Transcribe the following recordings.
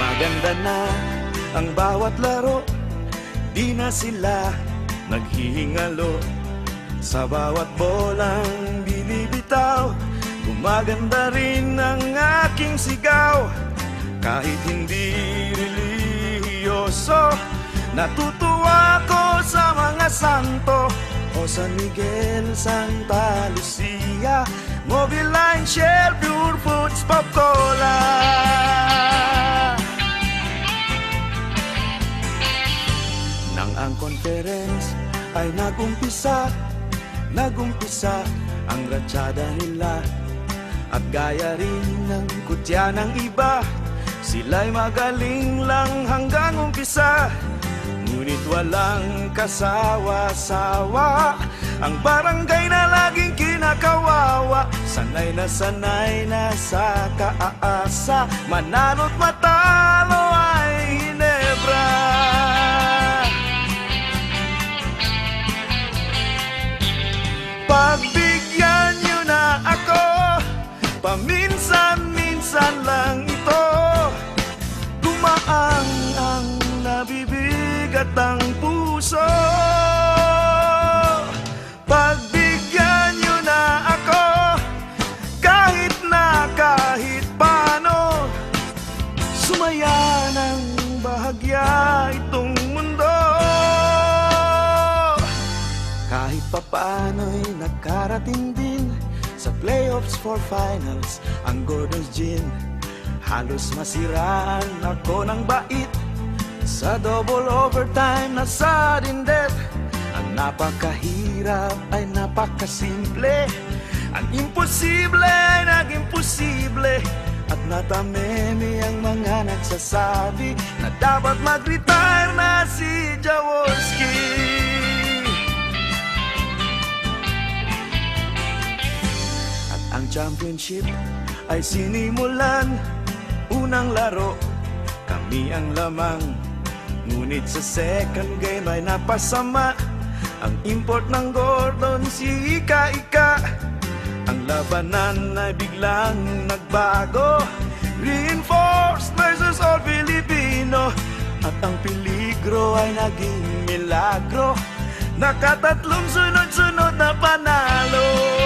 Gumaganda na ang bawat laro, di na sila naghihingalo. Sa bawat bolang binibitaw, gumaganda rin ang aking sigaw. Kahit hindi relihiyoso, natutuwa ko sa mga santo. O San Miguel, Santa Lucia, Mobiline, Shell, Pure Foods, Pop Cola. Nang ang conference ay nagumpisa ang ratsyada nila. At gaya rin ng kutya ng iba, sila'y magaling lang hanggang umpisa. Ngunit walang kasawa-sawa ang barangay na laging kinakawawa. Sanay na sa kaasa, manalo't matalo ay Ginebra. Pagbigyan niyo na ako, paminsan-minsan lang ito. Gumaang ang nabibigat ang puso. Pagbigyan niyo na ako, kahit paano. Sumaya ng bahagya itong mundo. Kahit papaano'y nakarating din sa playoffs for finals ang Gordon's Gin. Halos masiraan ako ng bait sa double overtime na sudden death. Ang napakahirap ay napakasimple, ang imposible ay naging posible. At natameme ang mga nagsasabi na dapat mag-retire na si Jaworski. Ang championship ay sinimulan, unang laro, kami ang lamang. Ngunit sa second game ay napasama ang import ng Gordon, si Ika-Ika. Ang labanan ay biglang nagbago, reinforced versus all Filipino. At ang peligro ay naging milagro, nakatatlong sunod-sunod na panalo.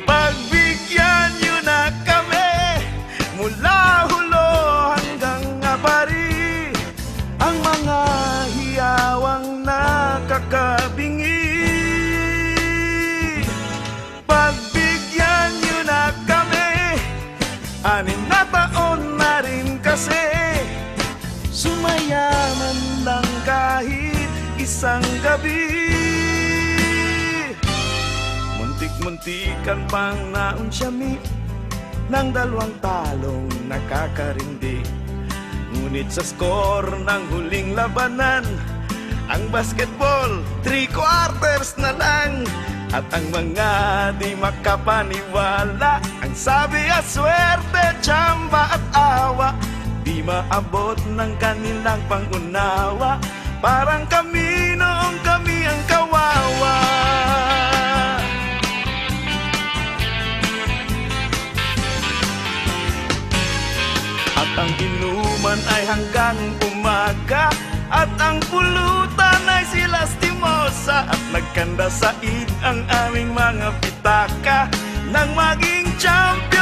Pagbigyan niyo na kami mula Hulo hanggang Abari, ang mga hiyawang nakakabingi. Pagbigyan niyo na kami, 6 na taon na rin kasi. Sumaya man lang kahit isang gabi. Muntik-muntikan pang naunsyami ng 2 talong nakakarindi. Ngunit sa score ng huling labanan, ang basketball 3 quarters na lang. At ang mga di makapaniwala, ang sabi aswerte, tsamba at awa, di maabot ng kanilang pangunawa. Parang kami noong kami ang kawawa. At ang inuman ay hanggang umaga, at ang pulutan ay si Lastimosa. At nagkanda said ang aming mga pitaka nang maging champion.